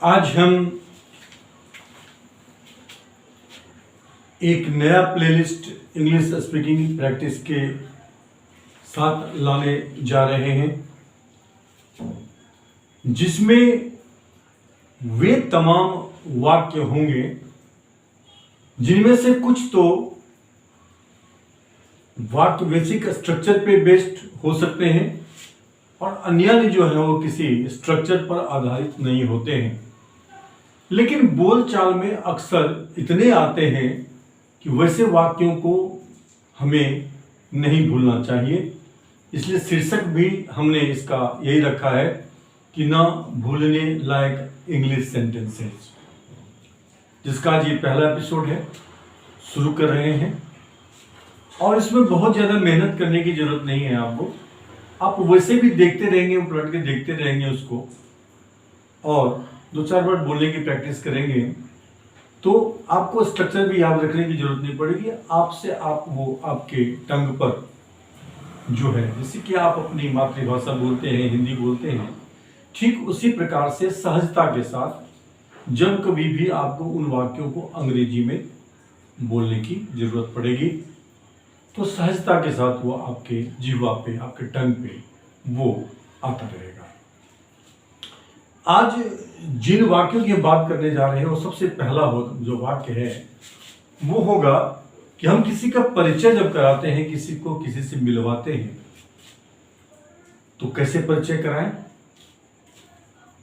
आज हम एक नया प्लेलिस्ट इंग्लिश स्पीकिंग प्रैक्टिस के साथ लाने जा रहे हैं, जिसमें वे तमाम वाक्य होंगे जिनमें से कुछ तो वाक्य बेसिक स्ट्रक्चर पे बेस्ड हो सकते हैं और अन्य जो है वो किसी स्ट्रक्चर पर आधारित नहीं होते हैं, लेकिन बोलचाल में अक्सर इतने आते हैं कि वैसे वाक्यों को हमें नहीं भूलना चाहिए। इसलिए शीर्षक भी हमने इसका यही रखा है कि ना भूलने लायक इंग्लिश सेंटेंसेस, जिसका आज ये पहला एपिसोड है, शुरू कर रहे हैं। और इसमें बहुत ज़्यादा मेहनत करने की जरूरत नहीं है आपको, आप वैसे भी देखते रहेंगे, पलट के देखते रहेंगे उसको और दो चार बार बोलने की प्रैक्टिस करेंगे तो आपको स्ट्रक्चर भी याद रखने की जरूरत नहीं पड़ेगी। आपसे आप वो आपके टंग पर जो है, जैसे कि आप अपनी मातृभाषा बोलते हैं, हिंदी बोलते हैं, ठीक उसी प्रकार से सहजता के साथ जब कभी भी आपको उन वाक्यों को अंग्रेजी में बोलने की जरूरत पड़ेगी तो सहजता के साथ वो आपके जीवा पे, आपके टंग पे वो आता रहेगा। आज जिन वाक्यों की बात करने जा रहे हैं वो सबसे पहला जो वाक्य है वो होगा कि हम किसी का परिचय जब कराते हैं, किसी को किसी से मिलवाते हैं तो कैसे परिचय कराएं।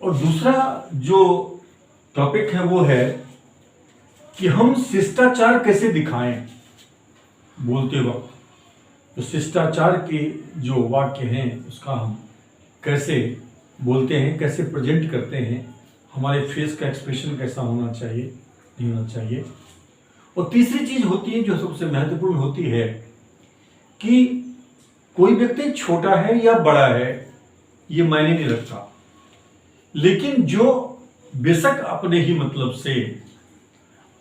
और दूसरा जो टॉपिक है वो है कि हम शिष्टाचार कैसे दिखाएं बोलते वक्त। तो शिष्टाचार के जो वाक्य हैं उसका हम कैसे बोलते हैं, कैसे प्रेजेंट करते हैं, हमारे फेस का एक्सप्रेशन कैसा होना चाहिए, नहीं होना चाहिए। और तीसरी चीज होती है जो सबसे महत्वपूर्ण होती है कि कोई व्यक्ति छोटा है या बड़ा है ये मायने नहीं रखता, लेकिन जो बेशक अपने ही मतलब से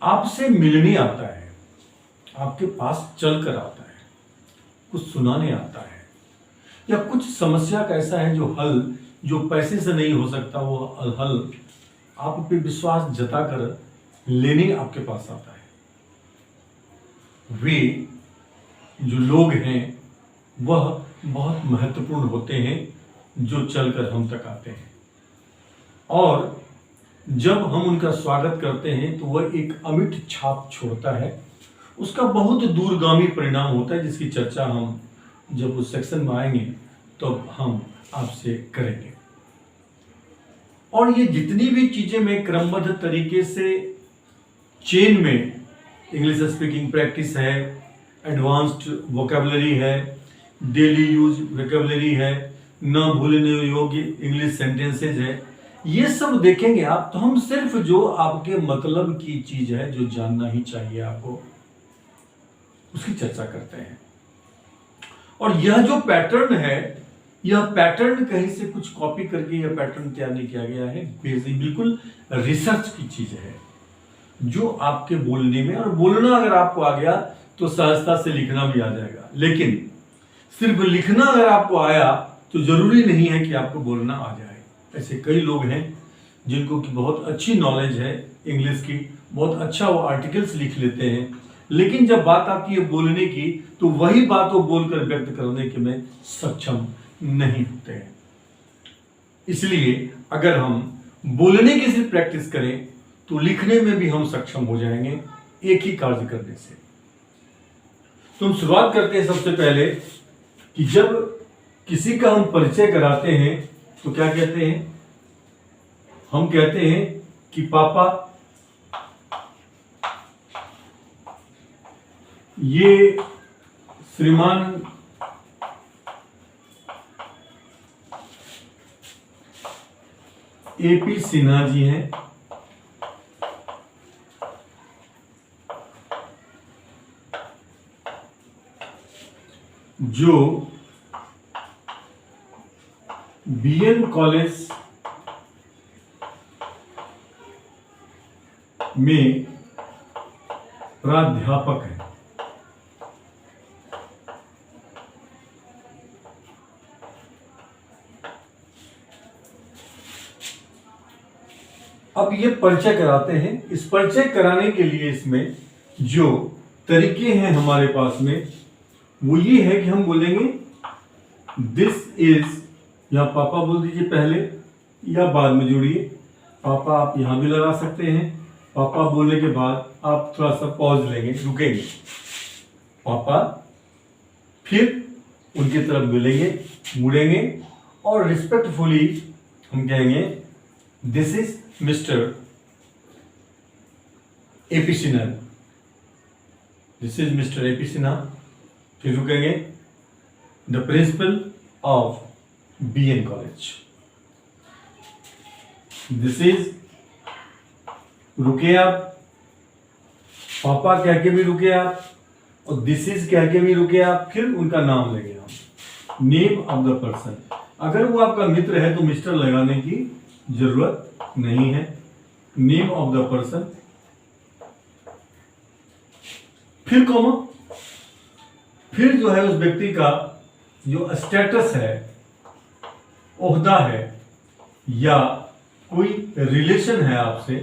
आपसे मिलने आता है, आपके पास चलकर आता है, कुछ सुनाने आता है, या कुछ समस्या का ऐसा है जो पैसे से नहीं हो सकता, वो हल आप पे विश्वास जताकर लेने आपके पास आता है। वे जो लोग हैं वह बहुत महत्वपूर्ण होते हैं जो चलकर हम तक आते हैं, और जब हम उनका स्वागत करते हैं तो वह एक अमिट छाप छोड़ता है। उसका बहुत दूरगामी परिणाम होता है, जिसकी चर्चा हम जब उस सेक्शन में आएंगे तो हम आपसे करेंगे। और ये जितनी भी चीजें मैं क्रमबद्ध तरीके से चेन में, इंग्लिश स्पीकिंग प्रैक्टिस है, एडवांस्ड वोकेबलरी है, डेली यूज वोकेबलरी है, न भूलने योग्य इंग्लिश सेंटेंसेज है, ये सब देखेंगे आप तो हम सिर्फ जो आपके मतलब की चीज है, जो जानना ही चाहिए आपको, उसकी चर्चा करते हैं। और यह जो पैटर्न है, यह पैटर्न कहीं से कुछ कॉपी करके यह पैटर्न तैयार नहीं किया गया है, बिल्कुल रिसर्च की चीज है जो आपके बोलने में, और बोलना अगर आपको आ गया तो सहजता से लिखना भी आ जाएगा। लेकिन सिर्फ लिखना अगर आपको आया तो जरूरी नहीं है कि आपको बोलना आ जाए। ऐसे कई लोग हैं जिनको की बहुत अच्छी नॉलेज है इंग्लिश की, बहुत अच्छा वो आर्टिकल्स लिख लेते हैं, लेकिन जब बात आती है बोलने की तो वही बात वो बोलकर व्यक्त करने के में सक्षम नहीं होते हैं। इसलिए अगर हम बोलने की सिर्फ प्रैक्टिस करें तो लिखने में भी हम सक्षम हो जाएंगे एक ही कार्य करने से। तो हम शुरुआत करते हैं सबसे पहले कि जब किसी का हम परिचय कराते हैं तो क्या कहते हैं, हम कहते हैं कि पापा ये श्रीमान एपी सिन्हा जी हैं, जो बीएन कॉलेज में प्राध्यापक हैं। अब ये परिचय कराते हैं। इस परिचय कराने के लिए इसमें जो तरीके हैं हमारे पास में वो ये है कि हम बोलेंगे दिस इज, या पापा बोल दीजिए पहले या बाद में जोड़िए। पापा आप यहां भी लगा सकते हैं। पापा बोलने के बाद आप थोड़ा सा पॉज लेंगे, रुकेंगे। पापा, फिर उनकी तरफ मिलेंगे, मुड़ेंगे और रिस्पेक्टफुली हम कहेंगे this is mister AP Sinha, this is mister AP Sinha. फिर रुकेंगे, the principal of BN college. This is, रुके आप, पापा कह के भी रुके आप और दिस इज कह के भी रुके आप। फिर उनका नाम लेंगे हम, नेम ऑफ द पर्सन। अगर वो आपका मित्र है तो मिस्टर लगाने की जरूरत नहीं है। नेम ऑफ द पर्सन, फिर कॉमा, फिर जो है उस व्यक्ति का जो स्टेटस है, ओहदा है या कोई रिलेशन है आपसे,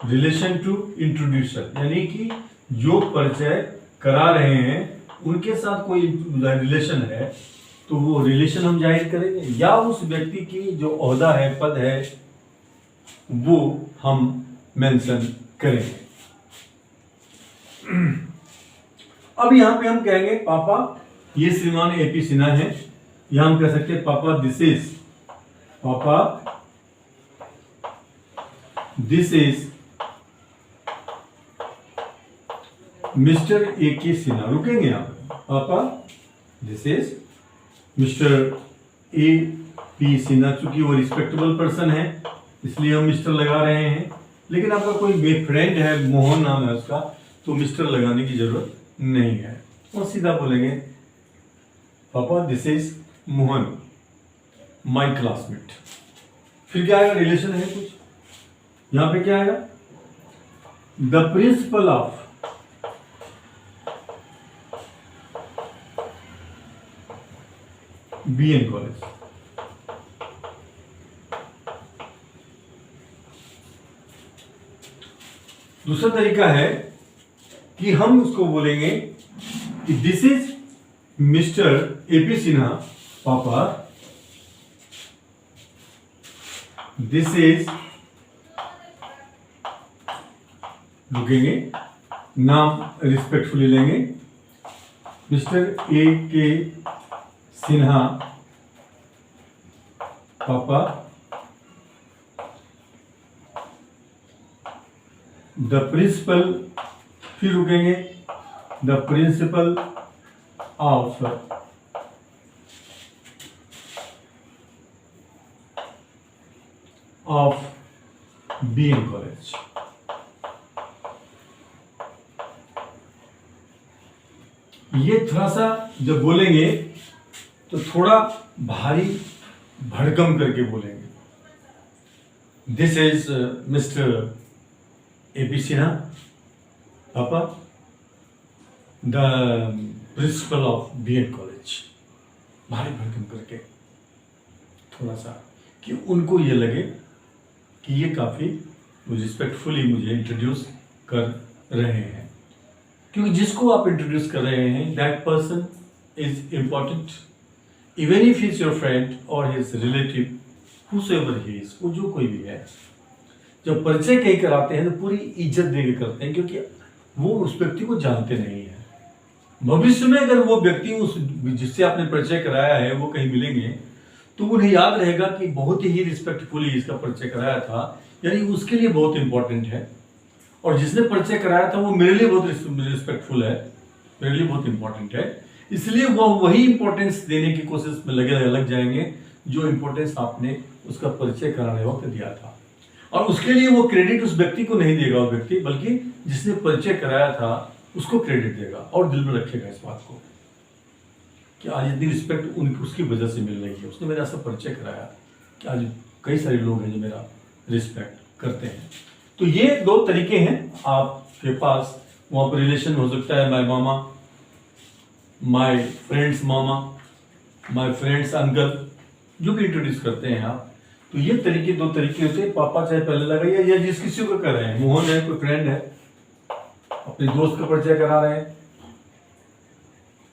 रिलेशन टू इंट्रोड्यूसर, यानी कि जो परिचय करा रहे हैं उनके साथ कोई रिलेशन है तो वो रिलेशन हम जाहिर करेंगे, या उस व्यक्ति की जो ओहदा है, पद है, वो हम मेंशन करेंगे। अब यहां पे हम कहेंगे पापा, ये श्रीमान एपी सिन्हा है। यहां हम कह सकते हैं पापा दिस इज, पापा दिस इज मिस्टर ए के सिन्हा। रुकेंगे आप, पापा this is mister A P Sinha. चूंकि वो रिस्पेक्टेबल पर्सन है इसलिए हम मिस्टर लगा रहे हैं, लेकिन आपका कोई फ्रेंड है, मोहन नाम है उसका, तो मिस्टर लगाने की जरूरत नहीं है और सीधा बोलेंगे पापा this is Mohan, my classmate. फिर क्या आएगा, रिलेशन है कुछ, यहां पे क्या आएगा, the principal of BN college. दूसरा तरीका है कि हम उसको बोलेंगे कि this is mister AP Sinha, पापा दिस इज, रुकेंगे, नाम रिस्पेक्टफुली लेंगे, मिस्टर ए के सिन्हा, पापा द प्रिंसिपल, फिर रुकेंगे, the principal of BN college. ये थोड़ा सा जब बोलेंगे तो थोड़ा भारी भड़कम करके बोलेंगे, this is mister AP Sinha, पापा the principal of BEd college. भारी भड़कम करके थोड़ा सा, कि उनको ये लगे कि ये काफ़ी रिस्पेक्टफुली मुझे इंट्रोड्यूस कर रहे हैं, क्योंकि जिसको आप इंट्रोड्यूस कर रहे हैं that person is important, even if is your friend और हिज रिलेटिव, हुसएवर ही इज, वो जो कोई भी है। जब परिचय कहीं कराते हैं तो पूरी इज्जत देके करते हैं, क्योंकि वो उस व्यक्ति को जानते नहीं है। भविष्य में अगर वो व्यक्ति उस जिससे आपने परिचय कराया है वो कहीं मिलेंगे तो उन्हें याद रहेगा कि बहुत ही रिस्पेक्टफुली इसका परिचय कराया था, यानी उसके लिए बहुत इंपॉर्टेंट है, और जिसने परिचय कराया था वो मेरे लिए बहुत रिस्पेक्टफुल है, मेरे लिए बहुत इंपॉर्टेंट है, इसलिए वो वही इंपॉर्टेंस देने की कोशिश में लग जाएंगे जो इंपॉर्टेंस आपने उसका परिचय कराने वक्त दिया था। और उसके लिए वो क्रेडिट उस व्यक्ति को नहीं देगा वो व्यक्ति, बल्कि जिसने परिचय कराया था उसको क्रेडिट देगा और दिल में रखेगा इस बात को कि आज इतनी रिस्पेक्ट उसकी वजह से मिल रही है, उसने मेरा ऐसा परिचय कराया कि आज कई सारे लोग हैं जो मेरा रिस्पेक्ट करते हैं। तो ये दो तरीके हैं आपके पास। वहाँ पर रिलेशन हो सकता है my mama, my friends mama, my friends uncle, जो भी इंट्रोड्यूस करते हैं आप, तो ये तरीके, दो तरीके होते हैं। पापा चाहे पहले लगाइए या जिस किसी को कर रहे हैं, मोहन है, कोई फ्रेंड है, अपने दोस्त का परिचय करा रहे हैं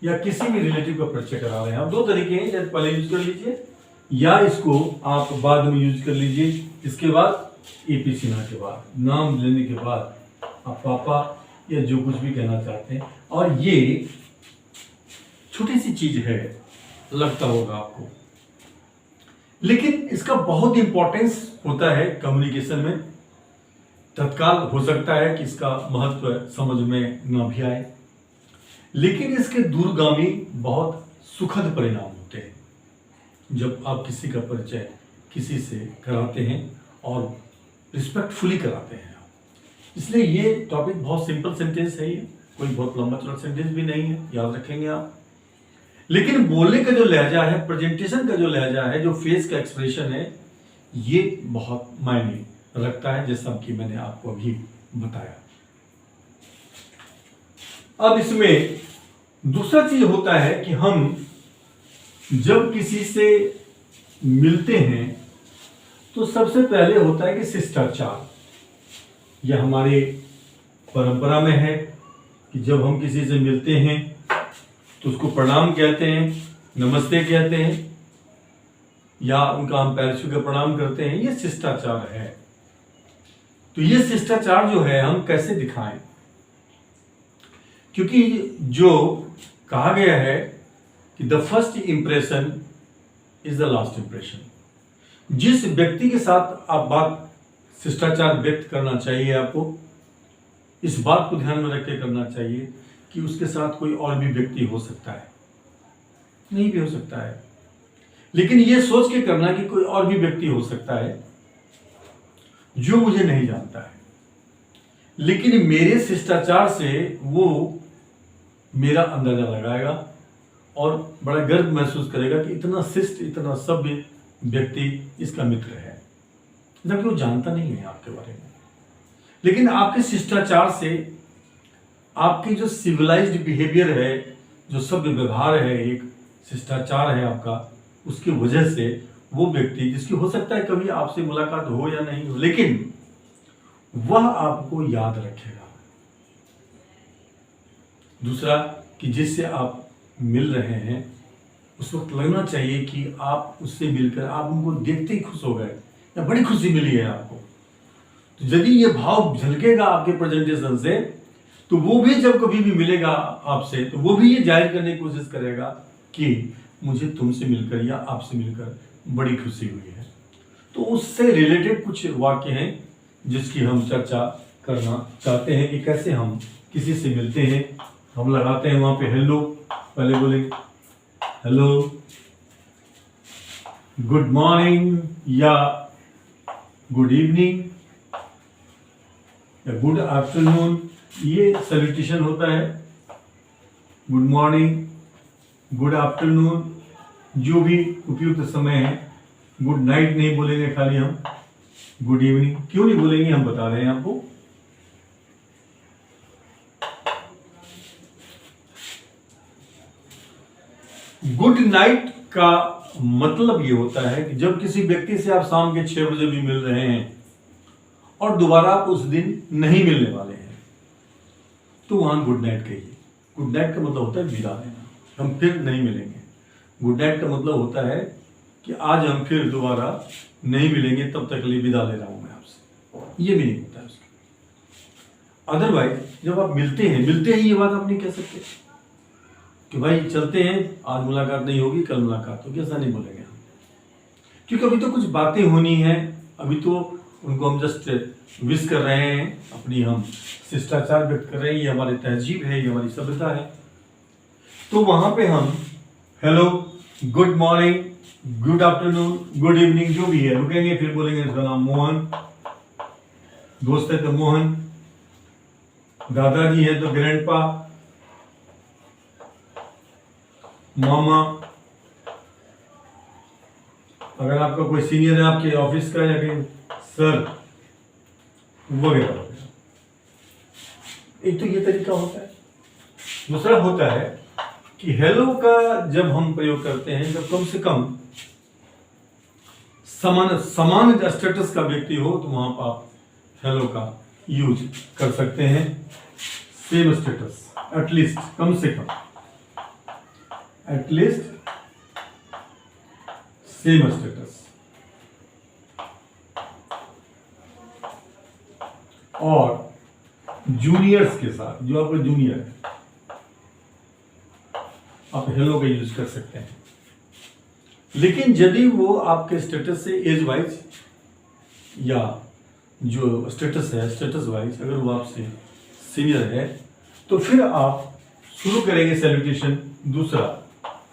या किसी भी रिलेटिव का परिचय करा रहे हैं। आप दो तरीके हैं, जैसे पहले यूज कर लीजिए या इसको आप बाद में यूज कर लीजिए। इसके बाद एपी सिन्हा के बाद नाम लेने के बाद आप पापा या जो कुछ भी कहना चाहते हैं। और ये छोटी सी चीज है, लगता होगा आपको, लेकिन इसका बहुत इंपॉर्टेंस होता है कम्युनिकेशन में। तत्काल हो सकता है कि इसका महत्व समझ में न भी आए, लेकिन इसके दूरगामी बहुत सुखद परिणाम होते हैं जब आप किसी का परिचय किसी से कराते हैं और रिस्पेक्टफुली कराते हैं। इसलिए ये टॉपिक बहुत सिंपल सेंटेंस है, ये कोई बहुत लंबा चौड़ा सेंटेंस भी नहीं है, याद रखेंगे आप। लेकिन बोलने का जो लहजा है, प्रेजेंटेशन का जो लहजा है, जो फेस का एक्सप्रेशन है, ये बहुत मायने रखता है, जैसा कि मैंने आपको अभी बताया। अब इसमें दूसरा चीज होता है कि हम जब किसी से मिलते हैं तो सबसे पहले होता है कि शिष्टाचार। यह हमारे परंपरा में है कि जब हम किसी से मिलते हैं तो उसको प्रणाम कहते हैं, नमस्ते कहते हैं, या उनका हम पैर छू के प्रणाम करते हैं। ये शिष्टाचार है। तो ये शिष्टाचार जो है हम कैसे दिखाएं, क्योंकि जो कहा गया है कि the first impression is the last impression. जिस व्यक्ति के साथ आप बात शिष्टाचार व्यक्त करना चाहिए, आपको इस बात को ध्यान में रख के करना चाहिए कि उसके साथ कोई और भी व्यक्ति हो सकता है, नहीं भी हो सकता है, लेकिन ये सोच के करना कि कोई और भी व्यक्ति हो सकता है जो मुझे नहीं जानता है, लेकिन मेरे शिष्टाचार से वो मेरा अंदाजा लगाएगा और बड़ा गर्व महसूस करेगा कि इतना शिष्ट, इतना सभ्य व्यक्ति इसका मित्र है, जबकि वो जानता नहीं है आपके बारे में। लेकिन आपके शिष्टाचार से, आपकी जो सिविलाइज्ड बिहेवियर है, जो सभ्य व्यवहार है, एक शिष्टाचार है आपका, उसकी वजह से वो व्यक्ति, जिसकी हो सकता है कभी आपसे मुलाकात हो या नहीं हो, लेकिन वह आपको याद रखेगा। दूसरा कि जिससे आप मिल रहे हैं उस वक्त लगना चाहिए कि आप उससे मिलकर आप उनको देखते ही खुश हो गए या बड़ी खुशी मिली है आपको। तो यदि ये भाव झलकेगा आपके प्रेजेंटेशन से, तो वो भी जब कभी भी मिलेगा आपसे तो वो भी ये जाहिर करने की कोशिश करेगा कि मुझे तुमसे मिलकर या आपसे मिलकर बड़ी खुशी हुई है। तो उससे रिलेटेड कुछ वाक्य हैं जिसकी हम चर्चा करना चाहते हैं कि कैसे हम किसी से मिलते हैं। हम लगाते हैं वहां पे हेलो, पहले बोलेंगे हेलो, गुड मॉर्निंग या गुड इवनिंग या गुड आफ्टरनून, ये सैल्यूटेशन होता है। गुड मॉर्निंग, गुड आफ्टरनून, जो भी उपयुक्त समय है। गुड नाइट नहीं बोलेंगे खाली हम, गुड इवनिंग क्यों नहीं बोलेंगे हम बता रहे हैं आपको। गुड नाइट का मतलब ये होता है कि जब किसी व्यक्ति से आप शाम के 6 बजे भी मिल रहे हैं और दोबारा आप उस दिन नहीं मिलने वाले हैं, तो वहां गुड नाइट कहिए। गुड नाइट का मतलब होता है विदा लेना, हम फिर नहीं मिलेंगे। गुड नाइट का मतलब होता है कि आज हम फिर दोबारा नहीं मिलेंगे, तब तक के लिए विदा ले रहा हूं मैं आपसे, ये मीनिंग होता है उसका। अदरवाइज जब आप मिलते हैं, मिलते ही ये बात आप नहीं कह सकते कि भाई चलते हैं, आज मुलाकात नहीं होगी कल मुलाकात होगी, ऐसा नहीं बोलेंगे हम, क्योंकि अभी तो कुछ बातें होनी है। अभी तो उनको हम जस्ट विश कर रहे हैं, अपनी हम शिष्टाचार व्यक्त कर रहे हैं, ये हमारी तहजीब है, ये हमारी सभ्यता है। तो वहां पे हम hello, good morning, good afternoon, good evening जो भी है रुकेंगे, फिर बोलेंगे इसका नाम मोहन, दोस्त है तो मोहन, दादाजी है तो ग्रैंडपा, मामा, अगर आपका कोई सीनियर है आपके ऑफिस का या कहीं सर वगैरह। एक तो ये तरीका होता है। दूसरा होता है कि हेलो का जब हम प्रयोग करते हैं, जब कम से कम समान स्टेटस का व्यक्ति हो तो वहां पर आप हेलो का यूज कर सकते हैं। सेम स्टेटस, एटलीस्ट, कम से कम, एटलीस्ट सेम स्टेटस। और जूनियर्स के साथ, जो आपका जूनियर है, आप हेलो का यूज कर सकते हैं। लेकिन यदि वो आपके स्टेटस से एज वाइज या जो स्टेटस है स्टेटस वाइज अगर वो आपसे सीनियर है तो फिर आप शुरू करेंगे सैल्यूटेशन दूसरा,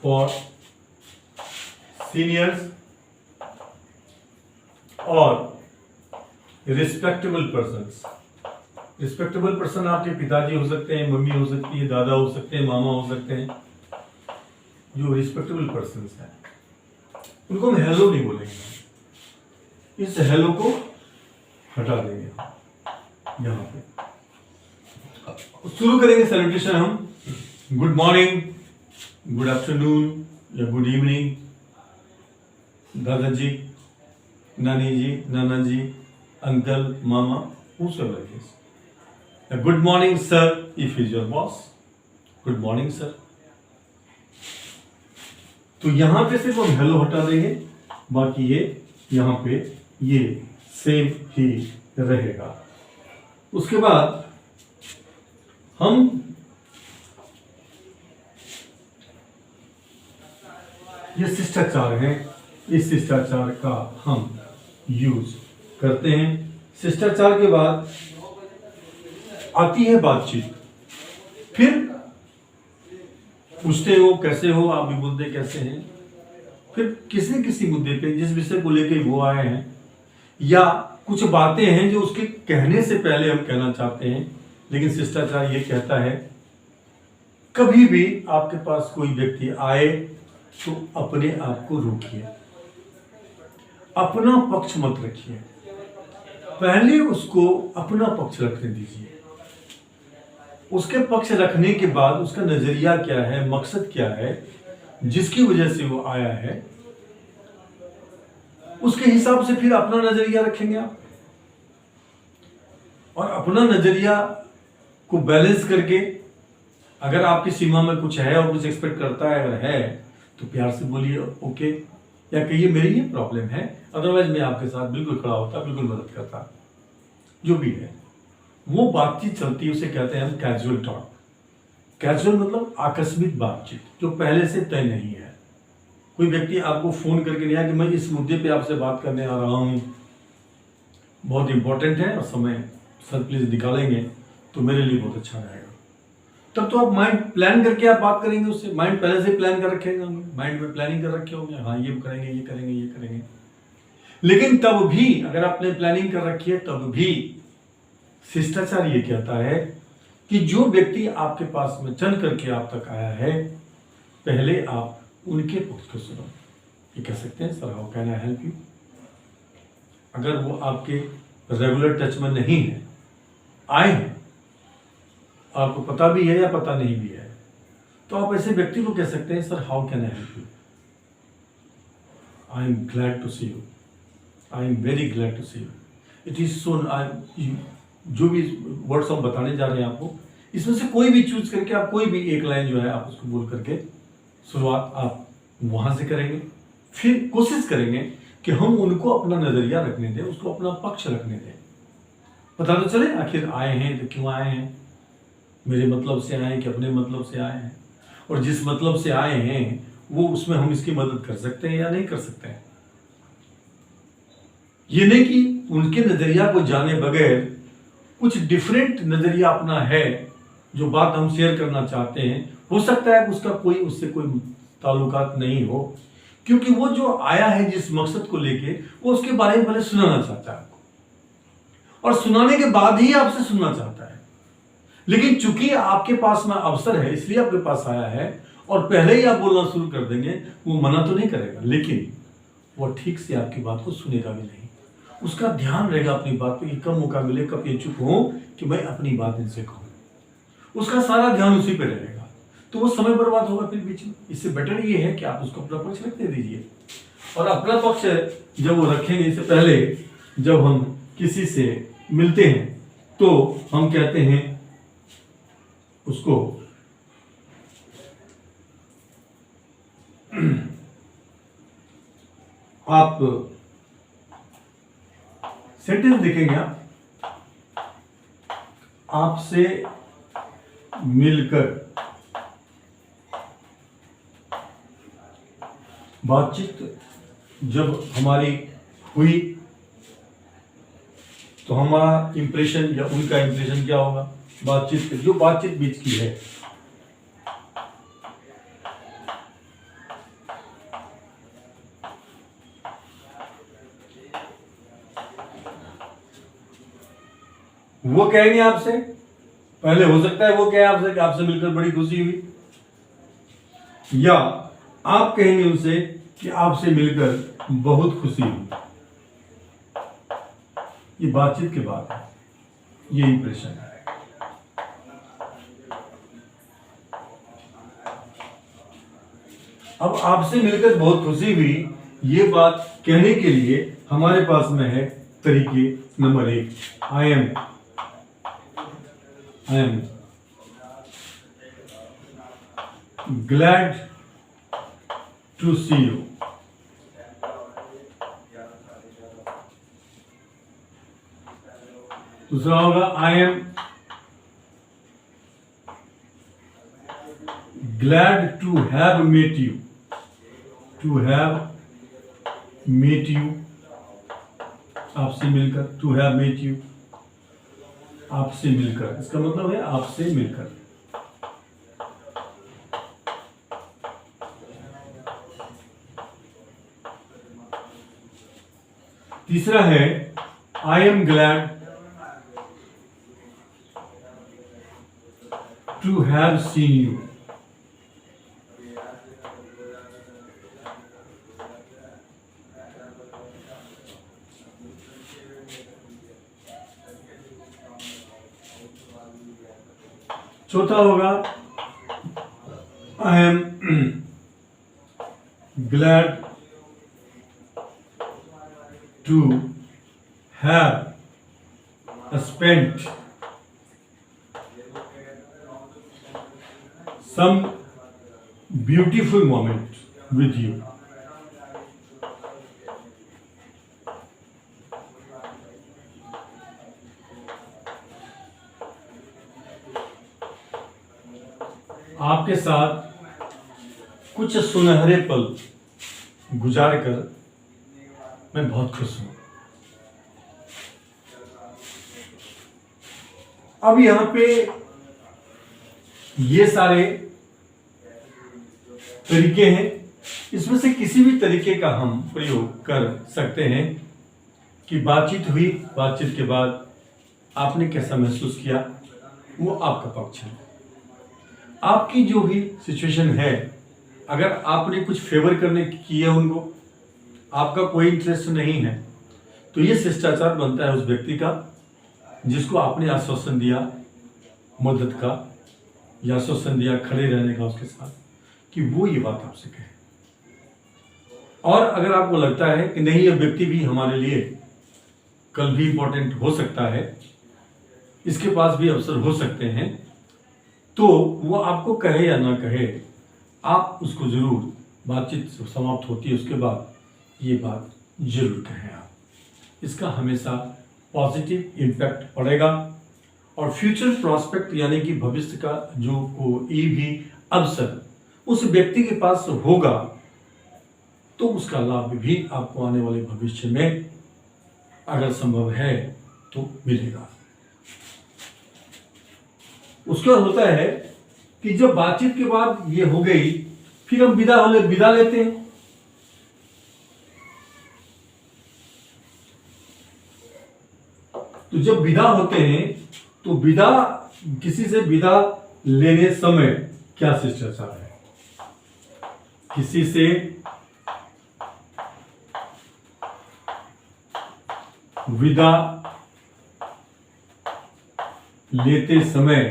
फॉर सीनियर्स और रिस्पेक्टेबल पर्सन्स। रिस्पेक्टेबल पर्सन आपके पिताजी हो सकते हैं, मम्मी हो सकती है, दादा हो सकते हैं, मामा हो सकते हैं। जो रिस्पेक्टेबल पर्सन्स हैं उनको हम हेलो नहीं बोलेंगे, इस हेलो को हटा देंगे यहां पे। शुरू करेंगे सैल्यूटेशन हम गुड मॉर्निंग, गुड आफ्टरनून या गुड इवनिंग, दादाजी, नानी जी, नाना जी, अंकल, मामा, whosoever it is. Good morning sir if he is your boss. Good morning sir. तो यहां पे सिर्फ हम हेलो हटा देंगे, बाकी ये यहां पे ये सेम ही रहेगा। उसके बाद हम ये शिष्टाचार है, इस शिष्टाचार का हम यूज करते हैं। शिष्टाचार के बाद आती है बातचीत। फिर पूछते हो कैसे हो, आप भी बोलते कैसे हैं। फिर किसी मुद्दे पे जिस विषय को लेकर वो आए हैं या कुछ बातें हैं जो उसके कहने से पहले हम कहना चाहते हैं, लेकिन शिष्टाचार ये कहता है कभी भी आपके पास कोई व्यक्ति आए तो अपने आप को रोकिए, अपना पक्ष मत रखिए, पहले उसको अपना पक्ष रखने दीजिए। उसके पक्ष रखने के बाद उसका नजरिया क्या है, मकसद क्या है, जिसकी वजह से वो आया है, उसके हिसाब से फिर अपना नजरिया रखेंगे आप। और अपना नजरिया को बैलेंस करके अगर आपकी सीमा में कुछ है और कुछ एक्सपेक्ट करता है, अगर है तो प्यार से बोलिए ओके, या कहिए मेरी ये प्रॉब्लम है, अदरवाइज मैं आपके साथ बिल्कुल खड़ा होता, बिल्कुल मदद करता। जो भी है वो बातचीत चलती है, उसे कहते हैं हम कैजुअल टॉक। कैजुअल मतलब आकस्मिक बातचीत जो पहले से तय नहीं है। कोई व्यक्ति आपको फोन करके नहीं आया कि मैं इस मुद्दे पे आपसे बात करने आ रहा हूं, बहुत इंपॉर्टेंट है और समय सर प्लीज निकालेंगे तो मेरे लिए बहुत अच्छा रहेगा। तब तो आप माइंड प्लान करके आप बात करेंगे उससे, माइंड पहले से प्लान कर रखे होंगे, माइंड में प्लानिंग कर रखे होंगे, हाँ ये करेंगे, ये करेंगे, ये करेंगे। लेकिन तब भी अगर आपने प्लानिंग कर रखी है, तब भी शिष्टाचार ये कहता है कि जो व्यक्ति आपके पास में चल करके आप तक आया है, पहले आप उनके पक्ष को सुनो। ये कह सकते हैं sir how can I help you. अगर वो आपके रेगुलर टच में नहीं है, आए हैं, आपको पता भी है या पता नहीं भी है, तो आप ऐसे व्यक्ति को कह सकते हैं sir how can I help you, I am glad to see you, I am very glad to see you, it is so. जो भी वर्ड्स हम बताने जा रहे हैं आपको, इसमें से कोई भी चूज करके आप कोई भी एक लाइन जो है आप उसको बोल करके शुरुआत आप वहां से करेंगे। फिर कोशिश करेंगे कि हम उनको अपना नजरिया रखने दें, उसको अपना पक्ष रखने दें, पता तो चले आखिर आए हैं तो क्यों आए हैं, मेरे मतलब से आए हैं कि अपने मतलब से आए हैं, और जिस मतलब से आए हैं वो उसमें हम इसकी मदद कर सकते हैं या नहीं कर सकते हैं। ये नहीं कि उनके नजरिया को जाने बगैर कुछ डिफरेंट नजरिया अपना है जो बात हम शेयर करना चाहते हैं, हो सकता है उसका कोई उससे कोई ताल्लुकात नहीं हो, क्योंकि वो जो आया है जिस मकसद को लेके वो उसके बारे में पहले सुनाना चाहता है आपको, और सुनाने के बाद ही आपसे सुनना चाहता है। लेकिन चूंकि आपके पास में अवसर है इसलिए आपके पास आया है, और पहले ही आप बोलना शुरू कर देंगे, वो मना तो नहीं करेगा, लेकिन वो ठीक से आपकी बात को सुनेगा भी नहीं। उसका ध्यान रहेगा अपनी बात पे कि कब मौका मिले, कब ये चुप हो कि मैं अपनी बात इनसे कहूं, उसका सारा ध्यान उसी पे रहेगा, तो वो समय बर्बाद होगा फिर बीच में। इससे बेटर ये है कि आप उसको अपना पक्ष रखने दीजिए, और अपना पक्ष जब वो रखेंगे, इससे पहले जब हम किसी से मिलते हैं तो हम कहते हैं उसको आप सेंटेंस देखेंगे, आपसे मिलकर बातचीत जब हमारी हुई तो हमारा इंप्रेशन या उनका इंप्रेशन क्या होगा, बातचीत जो बातचीत बीच की है। वो कहेंगे आपसे, पहले हो सकता है वो कहे आपसे कि आपसे मिलकर बड़ी खुशी हुई, या आप कहेंगे उनसे कि आपसे मिलकर बहुत खुशी हुई। ये बातचीत के बाद है, ये इंप्रेशन है। अब आपसे मिलकर बहुत खुशी हुई, ये बात कहने के लिए हमारे पास में है तरीके number 1, I am glad to see you. दूसरा होगा I am glad to have met you. To have met you, आपसे मिलकर, to have met you, आपसे मिलकर, इसका मतलब है आपसे मिलकर। तीसरा है I am glad to have seen you. चौथा होगा I am glad to have spent some beautiful moment with you. आपके साथ कुछ सुनहरे पल गुजार कर मैं बहुत खुश हूं। अब यहां पे ये सारे तरीके हैं, इसमें से किसी भी तरीके का हम प्रयोग कर सकते हैं कि बातचीत हुई, बातचीत के बाद आपने कैसा महसूस किया, वो आपका पक्ष है। आपकी जो भी सिचुएशन है, अगर आपने कुछ फेवर करने की है उनको, आपका कोई इंटरेस्ट नहीं है, तो ये शिष्टाचार बनता है उस व्यक्ति का जिसको आपने आश्वासन दिया मदद का, या आश्वासन दिया खड़े रहने का उसके साथ, कि वो ये बात आपसे कहे। और अगर आपको लगता है कि नहीं, ये व्यक्ति भी हमारे लिए कल भी इंपॉर्टेंट हो सकता है, इसके पास भी अवसर हो सकते हैं, तो वो आपको कहे या ना कहे, आप उसको जरूर, बातचीत समाप्त होती है उसके बाद ये बात जरूर कहें आप। इसका हमेशा पॉजिटिव इम्पैक्ट पड़ेगा और फ्यूचर प्रॉस्पेक्ट यानी कि भविष्य का जो कोई भी अवसर उस व्यक्ति के पास होगा, तो उसका लाभ भी आपको आने वाले भविष्य में अगर संभव है तो मिलेगा। उसका होता है कि जब बातचीत के बाद ये हो गई, फिर हम विदा लेते हैं। तो जब विदा होते हैं तो किसी से विदा लेने समय क्या शिष्टाचार है? किसी से विदा लेते समय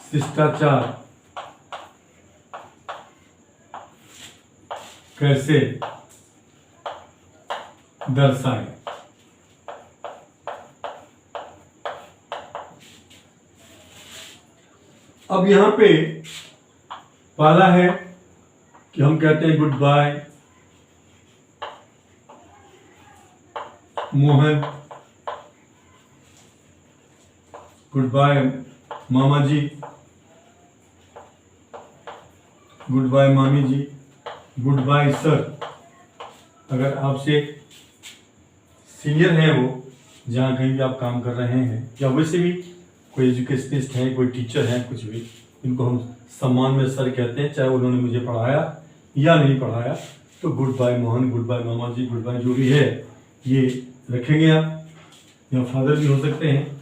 शिष्टाचार कैसे दर्शाएं। अब यहां पे पहला है कि हम कहते हैं goodbye Mohan, goodbye मामा जी, गुड बाय मामी जी, गुड बाय सर। अगर आपसे सीनियर है वो, जहाँ कहीं भी आप काम कर रहे हैं, या वैसे भी कोई एजुकेशनिस्ट है, कोई टीचर है, कुछ भी, इनको हम सम्मान में सर कहते हैं, चाहे उन्होंने मुझे पढ़ाया या नहीं पढ़ाया। तो goodbye Mohan, goodbye मामा जी, गुड बाय जो भी है ये रखेंगे आप। या फादर भी हो सकते हैं,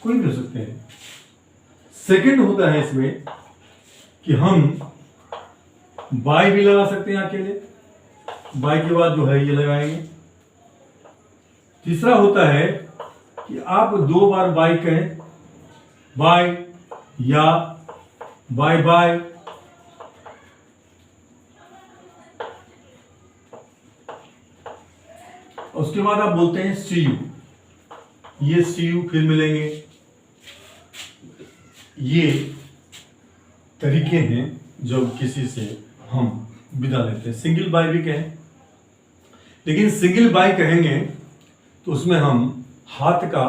कोई भी हो सकते हैं। सेकंड होता है इसमें कि हम बाय भी लगा सकते हैं अकेले, बाय के बाद जो है ये लगाएंगे। तीसरा होता है कि आप 2 बार बाय कहें, बाय या बाय बाय। उसके बाद आप बोलते हैं सी यू, ये सी यू फिर मिलेंगे। ये तरीके हैं जब किसी से हम विदा लेते हैं। सिंगल बाय भी कहें, लेकिन सिंगल बाय कहेंगे तो उसमें हम हाथ का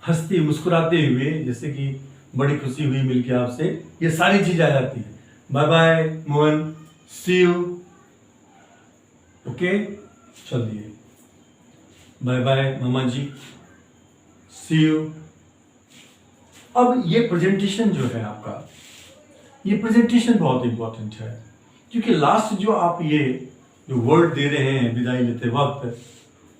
हंसते मुस्कुराते हुए, जैसे कि बड़ी खुशी हुई मिलके आपसे, ये सारी चीज आ जाती है। Bye bye Mohan, see you, okay, चलिए बाय बाय मामा जी, सी यू। अब ये प्रेजेंटेशन जो है आपका, ये प्रेजेंटेशन बहुत इंपॉर्टेंट है, क्योंकि लास्ट जो आप ये जो वर्ड दे रहे हैं विदाई लेते वक्त,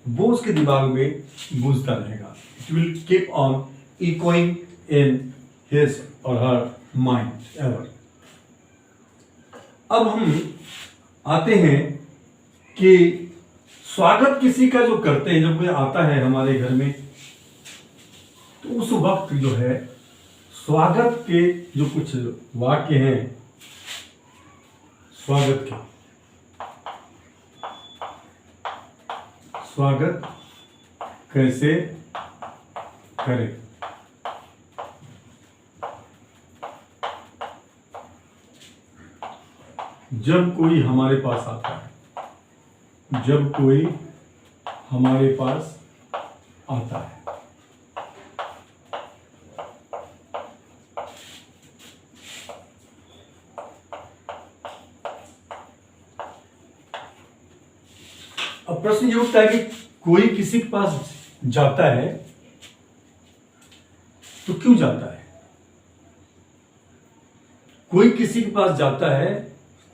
वो उसके दिमाग में गूंजता रहेगा। It will keep on echoing in his और हर माइंड एवर। अब हम आते हैं कि स्वागत किसी का जो करते हैं, जब कोई आता है हमारे घर में, तो उस वक्त जो है स्वागत के जो कुछ वाक्य हैं, स्वागत के, स्वागत कैसे करें। जब कोई हमारे पास आता है, जब कोई हमारे पास आता है, अब प्रश्न ये उठता है कि कोई किसी के पास जाता है तो क्यों जाता है। कोई किसी के पास जाता है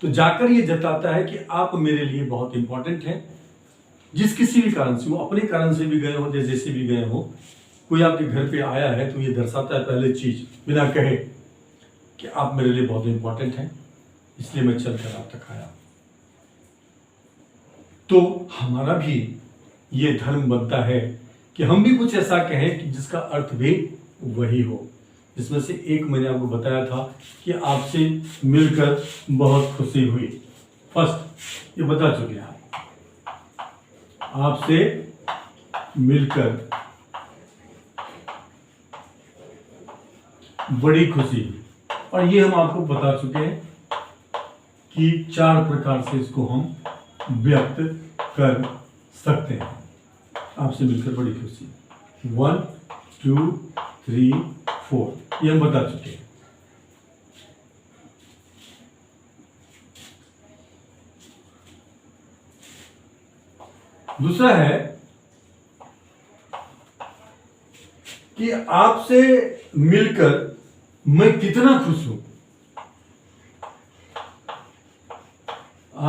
तो जाकर ये जताता है कि आप मेरे लिए बहुत इंपॉर्टेंट हैं। जिस किसी भी कारण से, वो अपने कारण से भी गए हो, जैसे भी गए हो, कोई आपके घर पे आया है तो ये दर्शाता है पहले चीज बिना कहे कि आप मेरे लिए बहुत इंपॉर्टेंट हैं, इसलिए मैं चलकर आप तक आया। तो हमारा भी ये धर्म बनता है कि हम भी कुछ ऐसा कहें कि जिसका अर्थ भी वही हो। जिसमें से एक मैंने आपको बताया था कि आपसे मिलकर बहुत खुशी हुई, फर्स्ट ये बता चुके हैं आप, आपसे मिलकर बड़ी खुशी। और ये हम आपको बता चुके हैं कि 4 प्रकार से इसको हम व्यक्त कर सकते हैं। आपसे मिलकर बड़ी खुशी, 1 2 3 4, ये हम बता चुके हैं। दूसरा है कि आपसे मिलकर मैं कितना खुश हूं।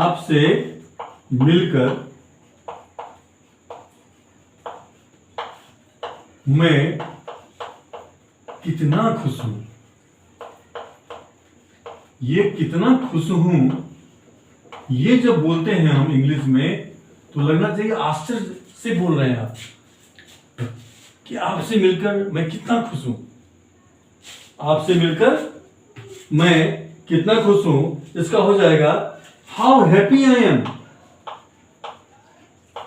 आपसे मिलकर मैं कितना खुश हूं। ये कितना खुश हूं, ये जब बोलते हैं हम इंग्लिश में, तो लगना चाहिए आश्चर्य से बोल रहे हैं आप कि आपसे मिलकर मैं कितना खुश हूं। आपसे मिलकर मैं कितना खुश हूं, इसका हो जाएगा how happy I am,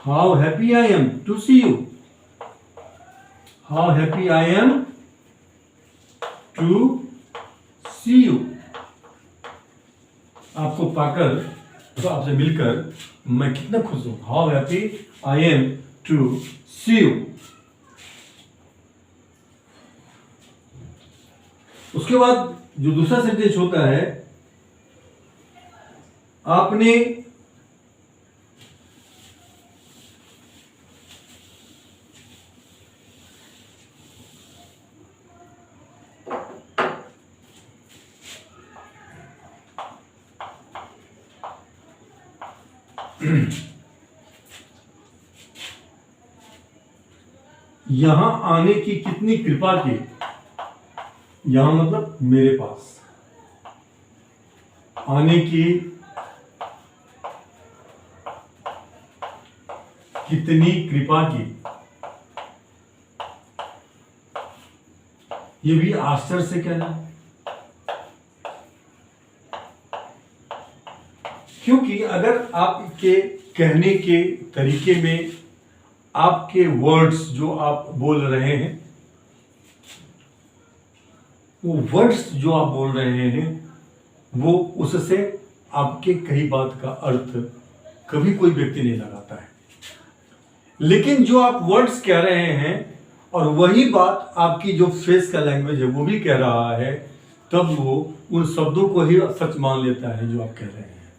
how happy I am to see you, how happy I am to see you. आपको पाकर, तो आपसे मिलकर मैं कितना खुश हूं, how happy I am to see you. उसके बाद जो दूसरा सेंटेंस होता है, आपने यहां आने की कितनी कृपा की, यहां मतलब मेरे पास आने की कितनी कृपा की, ये भी आश्चर्य से कहना है, क्योंकि अगर आपके कहने के तरीके में आपके वर्ड्स जो आप बोल रहे हैं, वो वर्ड्स जो आप बोल रहे हैं, वो उससे आपके कही बात का अर्थ कभी कोई व्यक्ति नहीं लगाता है। लेकिन जो आप वर्ड्स कह रहे हैं और वही बात आपकी जो फेस का लैंग्वेज है वो भी कह रहा है, तब वो उन शब्दों को ही सच मान लेता है जो आप कह रहे हैं।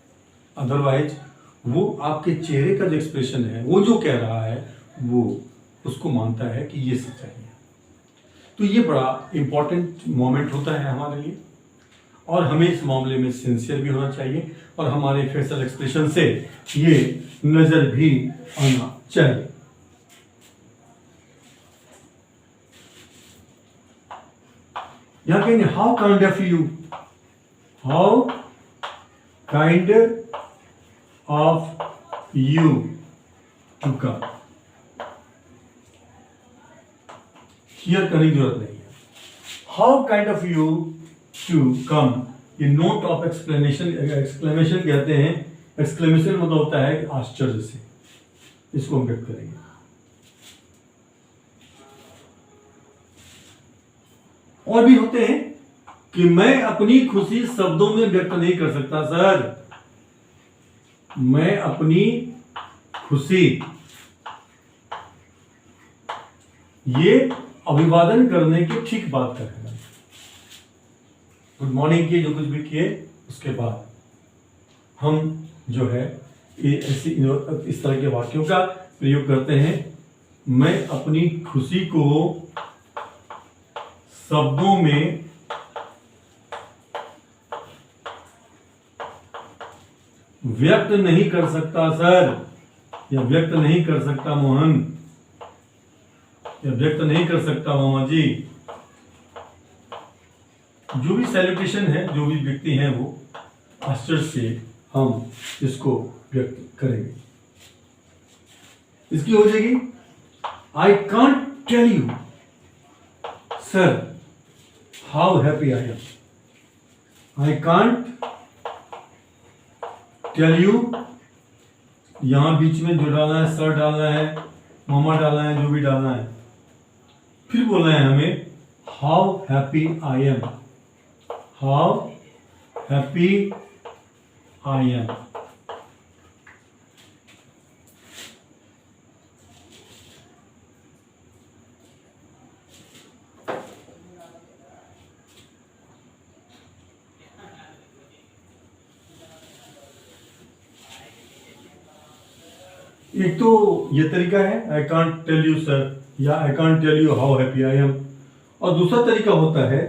अदरवाइज वो आपके चेहरे का जो एक्सप्रेशन है, वो जो कह रहा है, वो उसको मानता है कि ये सच्चाई है। तो ये बड़ा इंपॉर्टेंट मोमेंट होता है हमारे लिए, और हमें इस मामले में सिंसियर भी होना चाहिए और हमारे फेशियल एक्सप्रेशन से ये नजर भी आना चाहिए। यहां कहेंगे how kind of you, how kind of you to come. Here करने की जरूरत नहीं है। How kind of you to come, ये नोट ऑफ एक्सप्लेनेशन, एक्सक्लेमेशन कहते हैं। एक्सक्लेमेशन मतलब होता है आश्चर्य से, इसको हम व्यक्त करेंगे। और भी होते हैं कि मैं अपनी खुशी शब्दों में व्यक्त नहीं कर सकता सर, मैं अपनी खुशी, ये अभिवादन करने की ठीक बात कर रहे हैं। गुड मॉर्निंग की जो कुछ भी किए उसके बाद हम जो है ऐसी इस तरह के वाक्यों का प्रयोग करते हैं। मैं अपनी खुशी को शब्दों में व्यक्त नहीं कर सकता सर, या व्यक्त नहीं कर सकता मोहन, या व्यक्त नहीं कर सकता मामा जी। जो भी सैल्यूटेशन है, जो भी व्यक्ति हैं, वो आश्चर्य से हम इसको व्यक्त करेंगे। इसकी हो जाएगी I can't tell you sir how happy I am. I can't tell you, यहां बीच में जो डालना है, सर डालना है, मामा डालना है, जो भी डालना है। फिर बोलना है हमें how happy I am, how happy I am. एक तो ये तरीका है I can't tell you sir, या I can't tell you how happy I am. और दूसरा तरीका होता है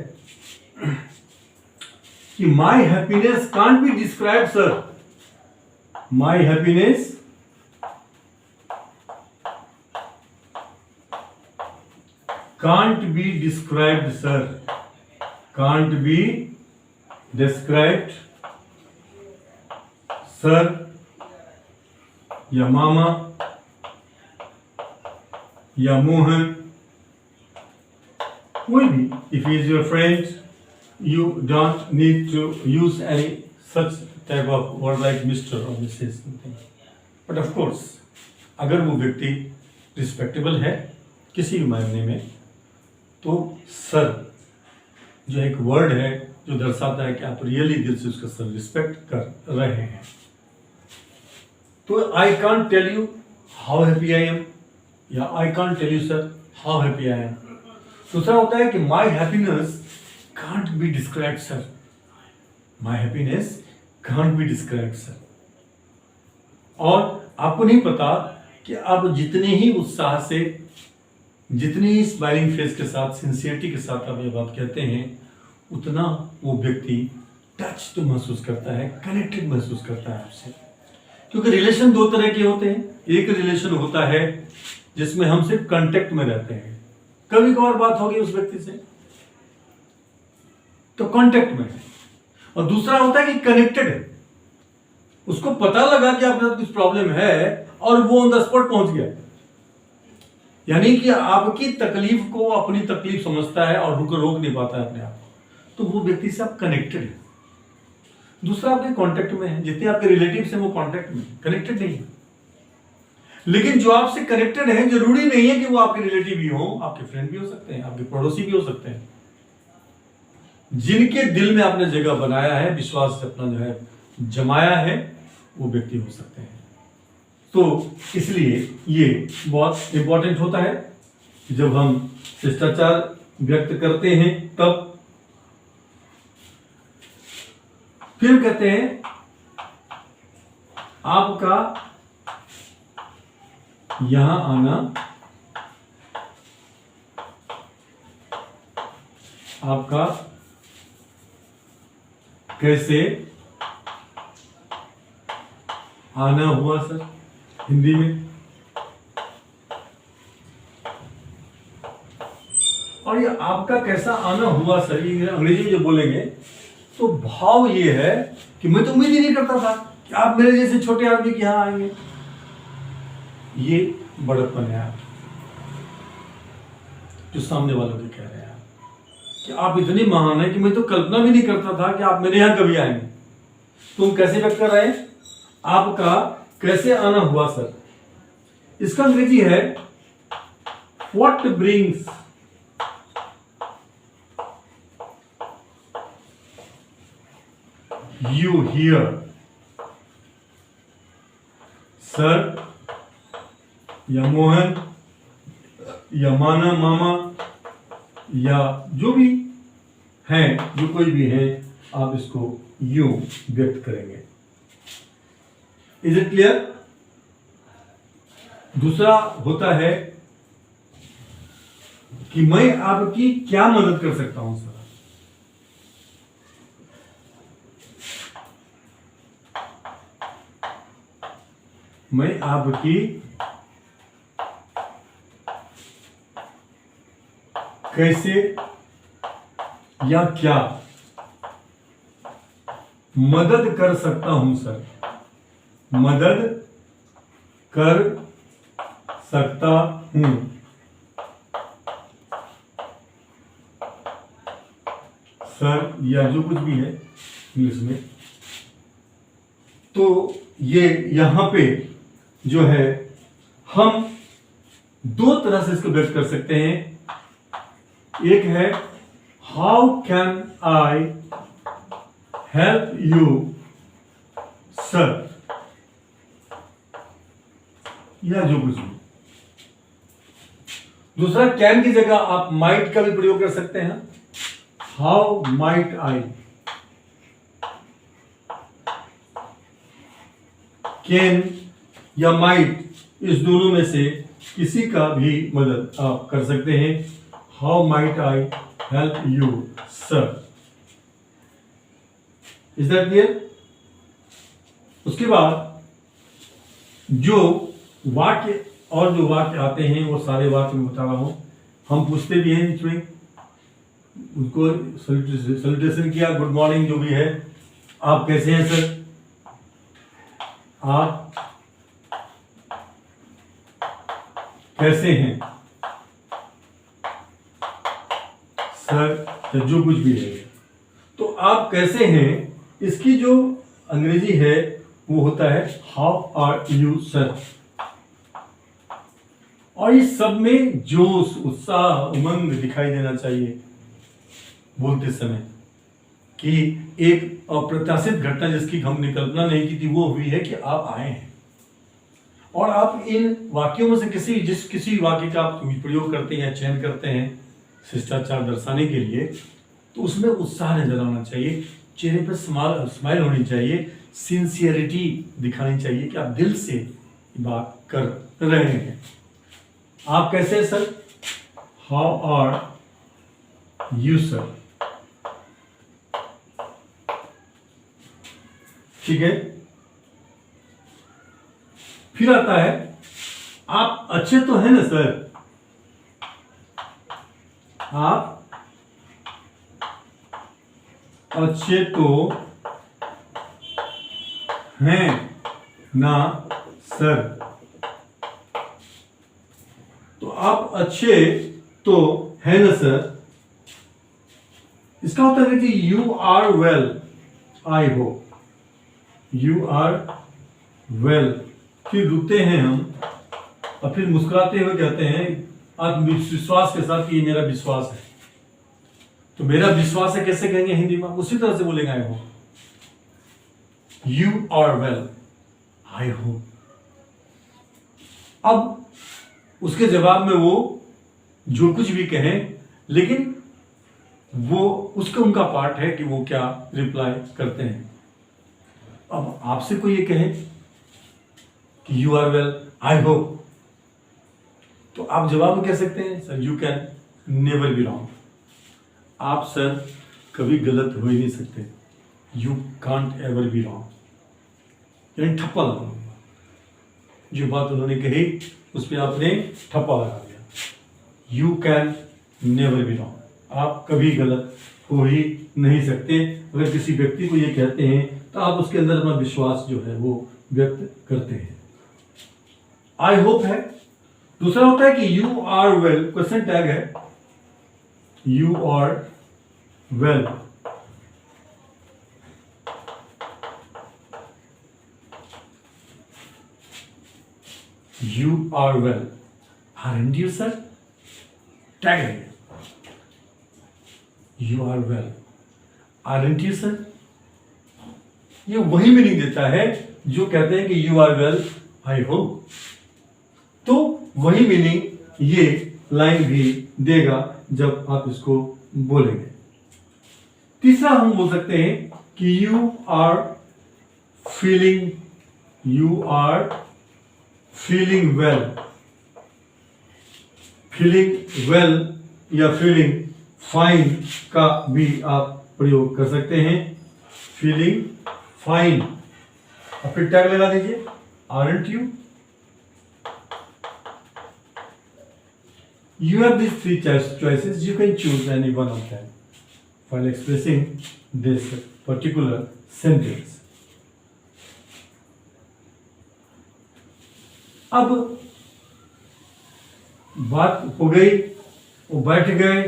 कि my happiness can't be describe sir, my happiness can't be described sir, can't be described sir, या मामा, या मोहन, कोई भी, if he is your friend, you don't need to use any such type of word like Mr. or Mrs. something. But of course, अगर वो व्यक्ति respectable है किसी भी मायने में, तो सर जो एक वर्ड है जो दर्शाता है कि आप रियली दिल से उसका सर रिस्पेक्ट कर रहे हैं. तो I can't tell you how happy I am, या I can't tell you sir how happy I am. दूसरा होता है कि my happiness can't be described sir, my happiness can't be described sir. और आपको नहीं पता कि आप जितने ही उत्साह से, जितनी ही स्माइलिंग फेस के साथ, सिंसियरिटी के साथ आप ये बात कहते हैं, उतना वो व्यक्ति टच तो महसूस करता है, कनेक्टेड महसूस करता है आपसे. क्योंकि रिलेशन दो तरह के होते हैं. एक रिलेशन होता है जिसमें हम सिर्फ कांटेक्ट में रहते हैं, कभी कभार बात होगी उस व्यक्ति से तो कांटेक्ट में है. और दूसरा होता है कि कनेक्टेड है, उसको पता लगा कि आपके साथ कुछ प्रॉब्लम है और वो ऑन द स्पॉट पहुंच गया, यानी कि आपकी तकलीफ को अपनी तकलीफ समझता है और रोक नहीं पाता है अपने आप, तो वो व्यक्ति से आप कनेक्टेड है. दूसरा आपके कांटेक्ट में है, जितने आपके रिलेटिव्स हैं वो कांटेक्ट में, कनेक्टेड नहीं है. लेकिन जो आपसे कनेक्टेड है, जरूरी नहीं है कि वो आपके रिलेटिव भी हो, आपके फ्रेंड भी हो सकते हैं, आपके पड़ोसी भी हो सकते हैं. जिनके दिल में आपने जगह बनाया है, विश्वास से अपना जो है जमाया है, वो व्यक्ति हो सकते हैं. तो इसलिए ये बहुत इंपॉर्टेंट होता है जब हम शिष्टाचार व्यक्त करते हैं. तब फिर कहते हैं आपका यहां आना, आपका कैसे आना हुआ सर, हिंदी में. और ये आपका कैसा आना हुआ सर, ये अंग्रेजी में जो बोलेंगे तो भाव ये है कि मैं तो उम्मीद ही नहीं करता था कि आप मेरे जैसे छोटे आदमी के यहां आएंगे. ये बड़प्पन है आप जो सामने वालों के कह रहे हैं कि आप इतने महान हैं कि मैं तो कल्पना भी नहीं करता था कि आप मेरे यहां कभी आएंगे. तुम कैसे व्यक्त कर रहे हैं, आपका कैसे आना हुआ सर. इसका अंग्रेजी है what brings you here sir, या मोहन, या माना, मामा, या जो भी है, जो कोई भी है, आप इसको यूं व्यक्त करेंगे. Is it clear. दूसरा होता है कि मैं आपकी क्या मदद कर सकता हूं सर. मैं आपकी कैसे या क्या मदद कर सकता हूं सर, मदद कर सकता हूं. सर या जो कुछ भी है इंग्लिश में. तो ये यहां पे जो है हम दो तरह से इसको व्यक्त कर सकते हैं. एक है how can I help you sir, या जो कुछ भी. दूसरा कैन की जगह आप माइट का भी प्रयोग कर सकते हैं. हाउ माइट आई, कैन या माइट, इस दोनों में से किसी का भी मदद आप कर सकते हैं. How might I help you sir. Is that clear. उसके बाद जो वाक्य और जो वाक्य आते हैं वो सारे वाक्य मैं बता रहा हूं. हम पूछते भी हैं बीच में, उनको सैल्यूटेशन किया, गुड मॉर्निंग जो भी है, आप कैसे हैं सर, आप कैसे हैं सर, जो कुछ भी है. तो आप कैसे हैं, इसकी जो अंग्रेजी है वो होता है हाउ आर यू सर। और इस सब में जोश, उत्साह, उमंग दिखाई देना चाहिए बोलते समय, कि एक अप्रत्याशित घटना जिसकी हमने कल्पना नहीं की थी वो हुई है कि आप आए हैं। और आप इन वाक्यों में से किसी वाक्य का आप प्रयोग करते हैं या चयन करते हैं शिष्टाचार दर्शाने के लिए, तो उसमें उत्साह नजर आना चाहिए, चेहरे पर स्माइल होनी चाहिए, सिंसियरिटी दिखानी चाहिए कि आप दिल से बात कर रहे हैं। आप कैसे हैं sir? How are you sir. ठीक है। फिर आता है आप अच्छे तो हैं ना सर? आप अच्छे तो हैं ना सर? तो आप अच्छे तो हैं ना सर, इसका होता है कि you are well, I hope you are well. फिर रुकते हैं हम और फिर मुस्कुराते हुए कहते हैं आत्मविश्वास के साथ कि ये मेरा विश्वास है। तो मेरा विश्वास है कैसे कहेंगे हिंदी में? उसी तरह से बोलेंगे I hope, you are well, I hope. अब उसके जवाब में वो जो कुछ भी कहें, लेकिन वो उसका उनका पार्ट है कि वो क्या रिप्लाई करते हैं। अब आपसे कोई ये कहे कि you are well, I hope, तो आप जवाब में कह सकते हैं sir you can never be wrong. आप सर कभी गलत हो ही नहीं सकते, you can't ever be wrong. यानी ठप्पा लगा, जो बात उन्होंने कही उस पर आपने ठप्पा लगा दिया, you can never be wrong. आप कभी गलत हो ही नहीं सकते। अगर किसी व्यक्ति को ये कहते हैं तो आप उसके अंदर अपना विश्वास जो है वो व्यक्त करते हैं। आई होप है। दूसरा होता है कि you are well, question tag है, you are well. You are well, aren't you sir? Tag है, you are well, aren't you sir? ये वही मीनिंग देता है जो कहते हैं कि you are well, I hope. तो वही मीनिंग ये लाइन भी देगा जब आप इसको बोलेंगे। तीसरा हम बोल सकते हैं कि you are feeling, you are feeling well. Feeling well या फीलिंग फाइन का भी आप प्रयोग कर सकते हैं, फीलिंग फाइन। और फिर टैग लगा दीजिए aren't you. You have these three choices. You can choose any one of them while expressing this particular sentence. अब बात हो गई, वो बैठ गए,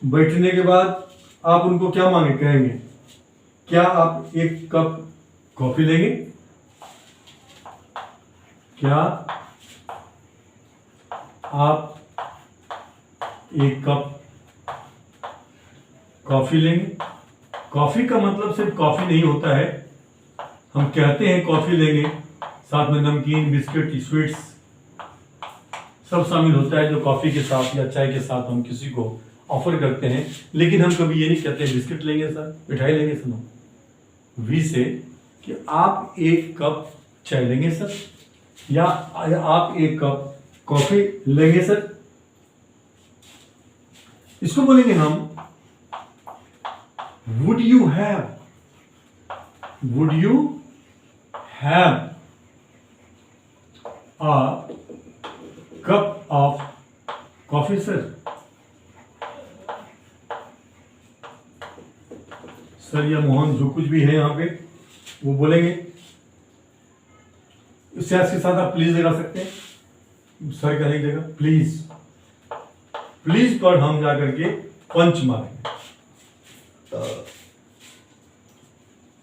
बैठने के बाद आप उनको क्या मांगे कहेंगे? क्या आप एक कप कॉफी लेंगे? क्या आप एक कप कॉफी लेंगे? कॉफी का मतलब सिर्फ कॉफी नहीं होता है। हम कहते हैं कॉफी लेंगे, साथ में नमकीन, बिस्किट, स्वीट्स सब शामिल होता है जो कॉफी के साथ या चाय के साथ हम किसी को ऑफर करते हैं। लेकिन हम कभी ये नहीं कहते बिस्किट लेंगे सर, मिठाई लेंगे सर। वी से कि आप एक कप चाय लेंगे सर, या आप एक कप कॉफी लेंगे सर। इसको बोलेंगे हम would you have, would you have a cup of coffee sir? Sir या मोहन जो कुछ भी है यहां पे वो बोलेंगे। इससे के साथ आप प्लीज लगा सकते हैं, सर कहने की जगह प्लीज। प्लीज पर हम जाकर के पंच मारेंगे।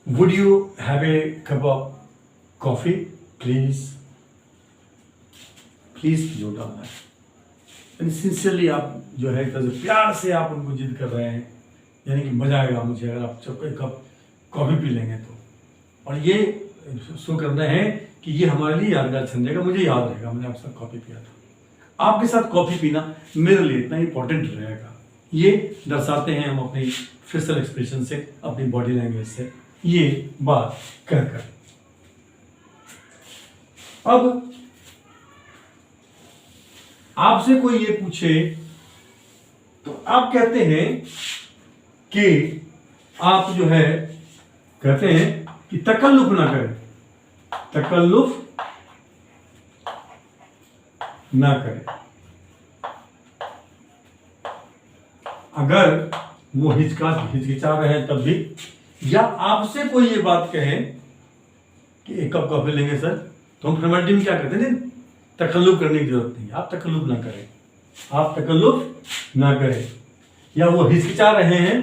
Would you have a cup of coffee please, please जो डालना है। यानी सिंसियरली आप जो है प्यार से आप उनको जिद कर रहे हैं, यानी कि मजा आएगा मुझे अगर आप एक कप कॉफी पी लेंगे तो। और ये शो करना है कि ये हमारे लिए यादगार क्षण रहेगा, मुझे याद रहेगा मैंने आपके साथ कॉफी पिया था। आपके साथ कॉफी पीना मेरे लिए इतना इंपॉर्टेंट रहेगा। ये दर्शाते हैं हम अपनी फेशियल एक्सप्रेशन से, अपनी बॉडी लैंग्वेज से ये बात कहकर। अब आपसे कोई ये पूछे तो आप कहते हैं कि आप जो है कहते हैं कि तकल्लुफ ना करें, तकल्लुफ ना करें। अगर वो हिचकिचा रहे हैं तब भी, या आपसे कोई ये बात कहे कि एक कप कॉफी लेंगे सर, तो हम फॉर्मेलिटी में क्या करते हैं, तकल्लुफ करने की जरूरत नहीं, आप तकल्लुफ ना करें, आप तकल्लुफ ना करें। या वो हिचकिचा रहे हैं,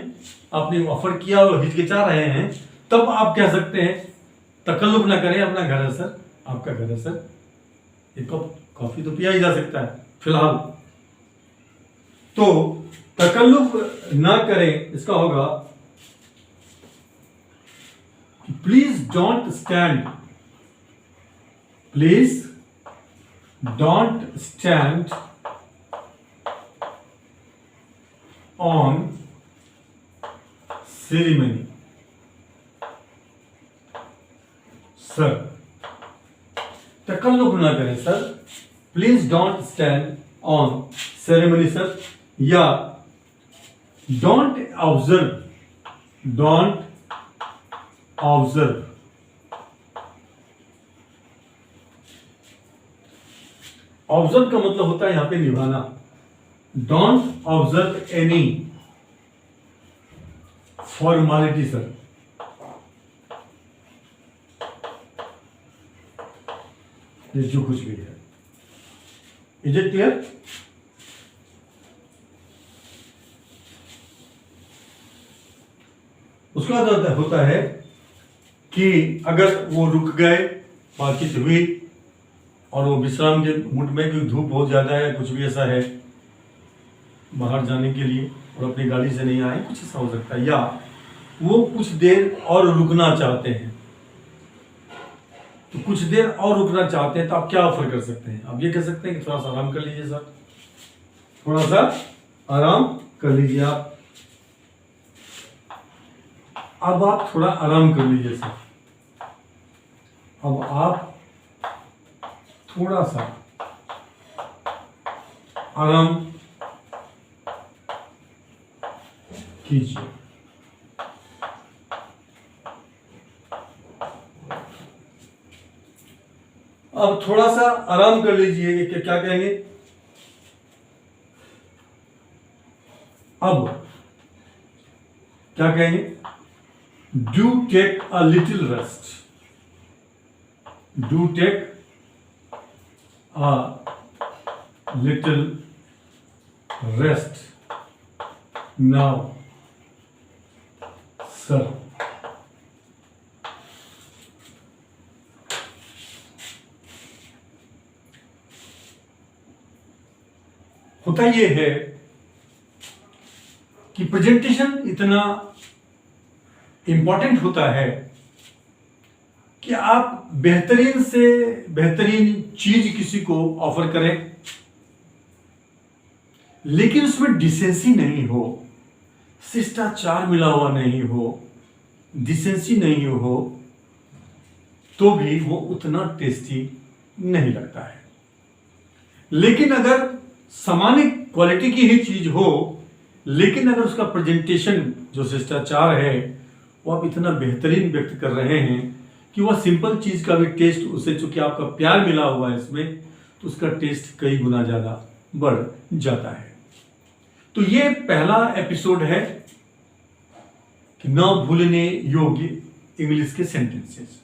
आपने ऑफर किया और हिचकिचा रहे हैं, तब आप कह सकते हैं तकल्लुफ ना करें, अपना घर है सर, आपका घर है सर, एक कप कॉफी तो पिया ही जा सकता है फिलहाल। तो तकल्लुफ ना करें इसका होगा please don't stand, please don't stand on ceremony sir, तकल्लुफ ना करें sir, please don't stand on ceremony sir, या don't observe, don't observe. Observe का मतलब होता है यहां पे निभाना। Don't observe any formality sir, ये जो कुछ भी है। Is it clear? उसका मतलब होता है कि अगर वो रुक गए, बातचीत हुई और वो विश्राम के मूड में, क्योंकि धूप बहुत ज़्यादा है, कुछ भी ऐसा है बाहर जाने के लिए और अपनी गाड़ी से नहीं आए, कुछ ऐसा हो सकता है, या वो कुछ देर और रुकना चाहते हैं, तो कुछ देर और रुकना चाहते हैं तो आप क्या ऑफर कर सकते हैं? आप ये कह सकते हैं कि थोड़ा सा आराम कर लीजिए सर, थोड़ा सा आराम कर लीजिए आप, अब आप थोड़ा आराम कर लीजिए सर, अब आप थोड़ा सा आराम कीजिए। अब थोड़ा सा आराम कर लीजिए, क्या कहेंगे? अब क्या कहेंगे? Do take a little rest, do take a little rest now sir. होता यह है कि प्रेजेंटेशन इतना इंपॉर्टेंट होता है कि आप बेहतरीन से बेहतरीन चीज किसी को ऑफर करें, लेकिन उसमें डिसेंसी नहीं हो, शिष्टाचार मिला हुआ नहीं हो, डिसेंसी नहीं हो, तो भी वो उतना टेस्टी नहीं लगता है। लेकिन अगर सामान्य क्वालिटी की ही चीज हो, लेकिन अगर उसका प्रेजेंटेशन जो शिष्टाचार है वो आप इतना बेहतरीन व्यक्त कर रहे हैं कि वह सिंपल चीज का भी टेस्ट, उसे चूंकि आपका प्यार मिला हुआ है इसमें, तो उसका टेस्ट कई गुना ज्यादा बढ़ जाता है। तो ये पहला एपिसोड है कि न भूलने योग्य इंग्लिश के सेंटेंसेस,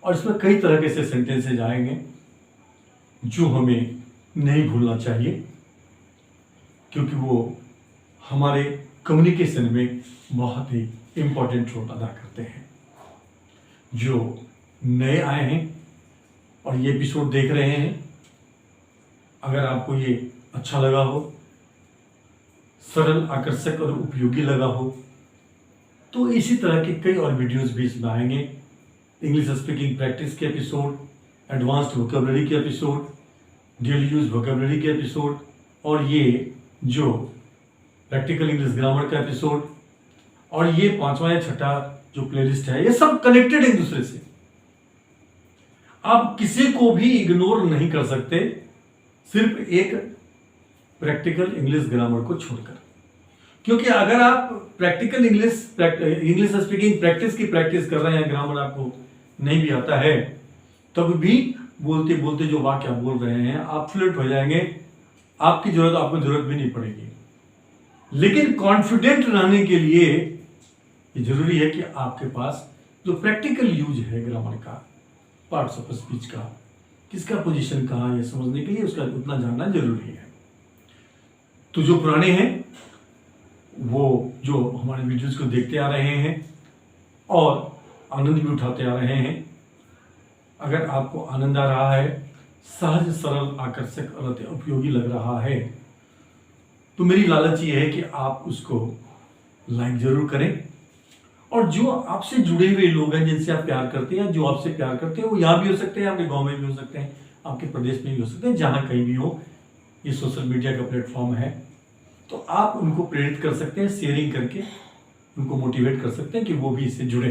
और इसमें कई तरह के ऐसे सेंटेंसेज आएंगे जो हमें नहीं भूलना चाहिए, क्योंकि वो हमारे कम्युनिकेशन में बहुत ही इंपॉर्टेंट रोल अदा करते हैं। जो नए आए हैं और ये एपिसोड देख रहे हैं, अगर आपको ये अच्छा लगा हो, सरल, आकर्षक और उपयोगी लगा हो, तो इसी तरह के कई और वीडियोस भी इसमें आएंगे। इंग्लिश स्पीकिंग प्रैक्टिस के एपिसोड, एडवांस्ड वोकेबलरी के एपिसोड, डेली यूज वोकेबलरी के एपिसोड और ये जो प्रैक्टिकल इंग्लिश ग्रामर का एपिसोड और ये 5वां या 6ठा जो प्लेलिस्ट है, ये सब कनेक्टेड है एक दूसरे से। आप किसी को भी इग्नोर नहीं कर सकते, सिर्फ एक प्रैक्टिकल इंग्लिश ग्रामर को छोड़कर। क्योंकि अगर आप प्रैक्टिकल इंग्लिश स्पीकिंग प्रैक्टिस की प्रैक्टिस कर रहे हैं, ग्रामर आपको नहीं भी आता है, तब भी बोलते बोलते जो वाक्य बोल रहे हैं आप फ्लुएंट हो जाएंगे, आपको जरूरत भी नहीं पड़ेगी। लेकिन कॉन्फिडेंट रहने के लिए ये जरूरी है कि आपके पास जो प्रैक्टिकल यूज है ग्रामर का, पार्ट्स ऑफ स्पीच का, किसका पोजीशन कहाँ, ये समझने के लिए उसका उतना जानना जरूरी है। तो जो पुराने हैं वो जो हमारे वीडियोस को देखते आ रहे हैं और आनंद भी उठाते आ रहे हैं, अगर आपको आनंद आ रहा है, सहज, सरल, आकर्षक और अति उपयोगी लग रहा है, तो मेरी लालच ये है कि आप उसको लाइक जरूर करें। और जो आपसे जुड़े हुए लोग हैं, जिनसे आप प्यार करते हैं, जो आपसे प्यार करते हैं, वो यहाँ भी हो सकते हैं, आपके गांव में भी हो सकते हैं, आपके प्रदेश में भी हो सकते हैं, जहाँ कहीं भी हो, ये सोशल मीडिया का प्लेटफॉर्म है, तो आप उनको प्रेरित कर सकते हैं, शेयरिंग करके उनको मोटिवेट कर सकते हैं कि वो भी इससे जुड़े।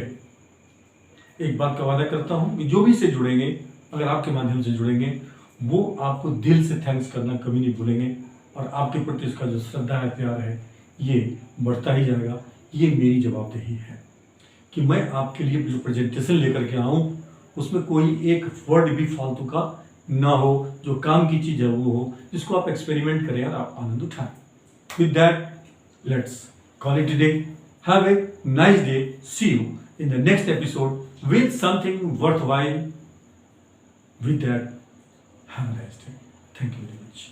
एक बात का वादा करता हूँ कि जो भी इससे जुड़ेंगे, अगर आपके माध्यम से जुड़ेंगे, वो आपको दिल से थैंक्स करना कभी नहीं भूलेंगे और आपके प्रति उसका जो श्रद्धा है, प्यार है, ये बढ़ता ही जाएगा। ये मेरी जवाबदेही है कि मैं आपके लिए जो प्रेजेंटेशन लेकर के आऊँ, उसमें कोई एक वर्ड भी फालतू का ना हो, जो काम की चीज़ है वो हो, जिसको आप एक्सपेरिमेंट करें और आप आनंद उठाएं। With that, let's call it a day. Have a nice day. See you in the next episode with something worthwhile. With that, have a nice day. Thank you very much.